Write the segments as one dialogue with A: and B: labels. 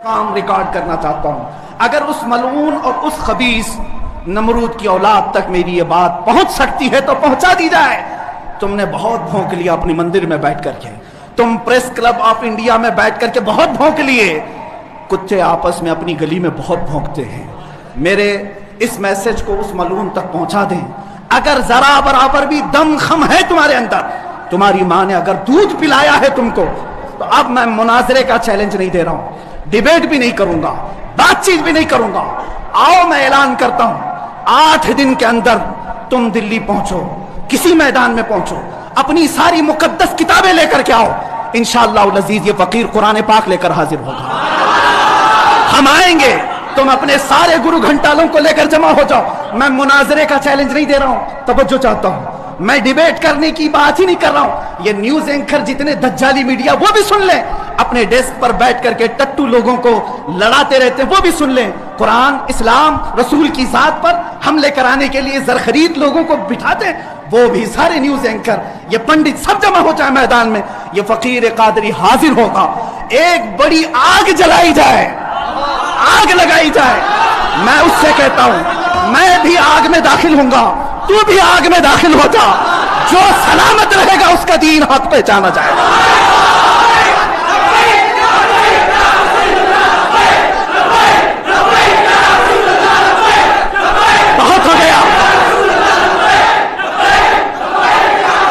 A: کام record کرنا چاہتا ہوں. اگر اس ملعون اور اس خبیث نمرود کی اولاد تک میری یہ بات پہنچ سکتی ہے تو پہنچا دی جائے. تم نے بہت بھونک لیا اپنی مندر میں بیٹھ کر کے, تم پریس کلب آف انڈیا میں بیٹھ کر کے بہت بھونک لیے, کتے آپس میں اپنی گلی میں بہت بھونکتے ہیں. میرے اس میسج کو اس ملعون تک پہنچا دیں. اگر ذرا برابر بھی دم خم ہے تمہارے اندر, تمہاری ماں نے اگر دودھ پلایا ہے تم کو, تو اب میں مناظرے کا چیلنج نہیں دے رہا ہوں, ڈیبیٹ بھی نہیں کروں گا, بات چیت بھی نہیں کروں گا. آؤ میں اعلان کرتا ہوں, 8 دن کے اندر تم دلی پہنچو, کسی میدان میں پہنچو, اپنی ساری مقدس کتابیں لے کر کے آؤ. انشاءاللہ العزیز یہ فقیر قرآن پاک لے کر حاضر ہوگا. ہم آئیں گے, تم اپنے سارے گرو گھنٹالوں کو لے کر جمع ہو جاؤ. میں مناظرے کا چیلنج نہیں دے رہا ہوں, توجہ چاہتا ہوں. میں ڈیبیٹ کرنے کی بات ہی نہیں کر رہا ہوں. یہ نیوز اینکر جتنے دجالی میڈیا وہ بھی سن لیں, اپنے ڈیسک پر بیٹھ کر کے ٹٹو لوگوں کو لڑاتے رہتے ہیں وہ بھی سن لیں. قرآن, اسلام, رسول کی ذات پر حملے کرانے کے لیے زرخرید لوگوں کو بٹھاتے ہیں, وہ بھی سارے نیوز اینکر, یہ پنڈت سب جمع ہو جائے میدان میں. یہ فقیر قادری حاضر ہوگا. ایک بڑی آگ جلائی جائے, آگ لگائی جائے. میں اس سے کہتا ہوں میں بھی آگ میں داخل ہوں گا, تو بھی آگ میں داخل ہو جا. جو سلامت رہے گا اس کا دین حق پہچانا جائے گا. بہت ہو گیا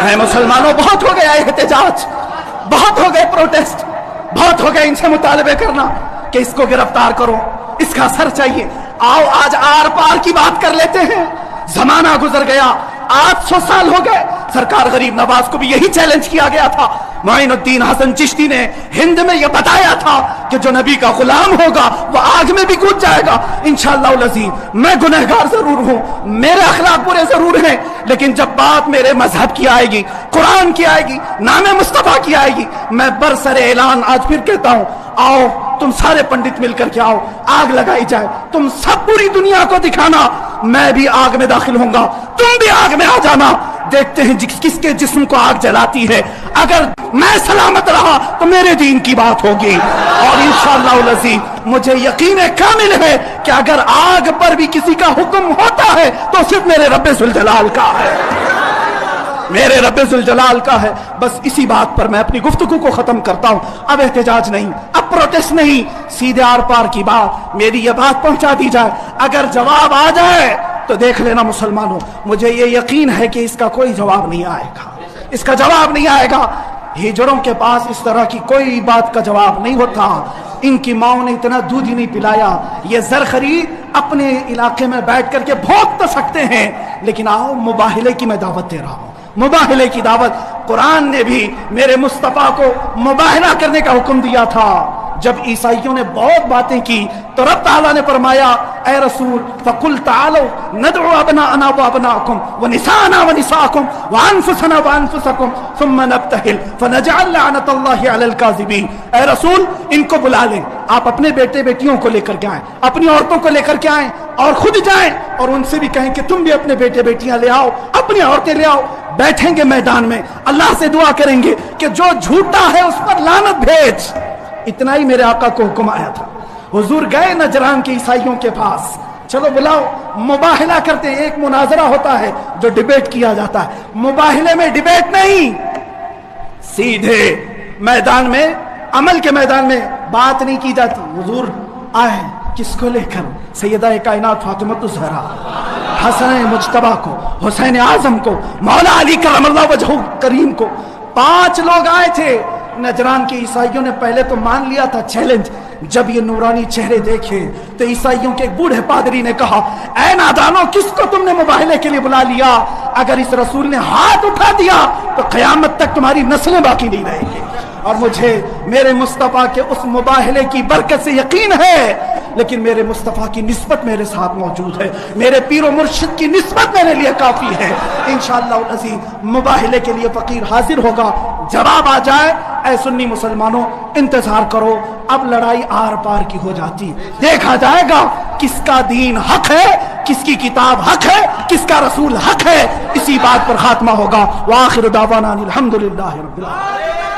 A: ہے مسلمانوں, بہت ہو گیا احتجاج, بہت ہو گئے پروٹیسٹ, بہت ہو گئے ان سے مطالبے کرنا کہ اس کو گرفتار کرو, اس کا اثر چاہیے. آؤ آج آر پار کی بات کر لیتے ہیں. زمانہ گزر گیا, 800 سال ہو گئے. سرکار غریب نواز کو بھی یہی چیلنج کیا گیا تھا. معین الدین حسن چشتی نے ہند میں یہ بتایا تھا کہ جو نبی کا غلام ہوگا وہ آگ میں بھی کود جائے گا. انشاءاللہ العظیم میں گنہگار ضرور ہوں, میرے اخلاق برے ضرور ہیں, لیکن جب بات میرے مذہب کی آئے گی, قرآن کی آئے گی, نام مصطفیٰ کی آئے گی, میں برسر اعلان آج پھر کہتا ہوں, آؤ تم سارے پنڈت مل کر کے آؤ, آگ لگائی جائے. تم سب پوری دنیا کو دکھانا میں بھی آگ میں داخل ہوں گا, تم بھی آگ میں آ جانا. دیکھتے ہیں کس کے جسم کو آگ جلاتی ہے. اگر میں سلامت رہا تو میرے دین کی بات ہوگی, اور انشاءاللہ العزیز مجھے یقین کامل ہے کہ اگر آگ پر بھی کسی کا حکم ہوتا ہے تو صرف میرے رب ذوالجلال کا ہے, میرے رب ذوالجلال کا ہے. بس اسی بات پر میں اپنی گفتگو کو ختم کرتا ہوں. اب احتجاج نہیں, اب پروٹیسٹ نہیں, سیدھے آر پار کی بات, میری یہ بات پہنچا دی جائے. اگر جواب آ جائے تو دیکھ لینا مسلمانوں, مجھے یہ یقین ہے کہ اس کا کوئی جواب نہیں آئے گا, اس کا جواب نہیں آئے گا. ہجڑوں کے پاس اس طرح کی کوئی بات کا جواب نہیں ہوتا. ان کی ماؤں نے اتنا دودھ ہی نہیں پلایا. یہ زرخرید اپنے علاقے میں بیٹھ کر کے بھونک تو سکتے ہیں, لیکن آؤ مباہلے کی میں دعوت دے رہا ہوں, مباہلے کی دعوت. قرآن نے بھی میرے مصطفیٰ کو مباہلہ کرنے کا حکم دیا تھا. جب عیسائیوں نے بہت باتیں کی تو رب تعالیٰ نے فرمایا, اے رسول فقل تعالوا ندعو ابناءنا وابناءکم ونساءنا ونساءکم وانفسنا وانفسکم ثم نبتہل فنجعل لعنت اللہ علی الکاذبین. اے رسول ان کو بلا لیں, آپ اپنے بیٹے بیٹیوں کو لے کر کے آئیں, اپنی عورتوں کو لے کر کے آئیں, اور خود جائیں اور ان سے بھی کہیں کہ تم بھی اپنے بیٹے بیٹیاں لے آؤ, اپنی عورتیں لے آؤ. بیٹھیں گے میدان میں, اللہ سے دعا کریں گے کہ جو جھوٹا ہے اس پر لعنت بھیج. اتنا ہی میرے آقا کو حکم آیا تھا. حضور گئے نجران کے عیسائیوں کے پاس, چلو بلاؤ, مباہلہ کرتے. ایک مناظرہ ہوتا ہے جو ڈیبیٹ کیا جاتا ہے, مباہلے میں ڈیبیٹ نہیں, سیدھے میدان میں, عمل کے میدان میں بات نہیں کی جاتی. حضور آئے کس کو لے کر, سیدہ کائنات فاطمہ الزہرا, حسن مجتبیٰ کو, حسین اعظم کو, مولا علی کرم اللہ وجہہ کریم کو. 5 لوگ آئے تھے. نجران کے عیسائیوں نے پہلے تو مان لیا تھا چیلنج. جب یہ نورانی چہرے دیکھے تو عیسائیوں کے ایک بوڑھے پادری نے کہا, اے نادانو کس کو تم نے مباہلے کے لیے بلا لیا؟ اگر اس رسول نے ہاتھ اٹھا دیا تو قیامت تک تمہاری نسلیں باقی نہیں رہیں گی. اور مجھے میرے مصطفیٰ کے اس مباہلے کی برکت سے یقین ہے, لیکن میرے مصطفیٰ کی نسبت میرے ساتھ موجود ہے, میرے پیر و مرشد کی نسبت میرے لیے کافی ہے. انشاءاللہ العزیز مباہلے کے لیے فقیر حاضر ہوگا. جواب آ جائے, اے سنی مسلمانوں انتظار کرو, اب لڑائی آر پار کی ہو جاتی, دیکھا جائے گا کس کا دین حق ہے, کس کی کتاب حق ہے, کس کا رسول حق ہے. اسی بات پر خاتمہ ہوگا. وآخر دعوانا الحمدللہ رب العالمین.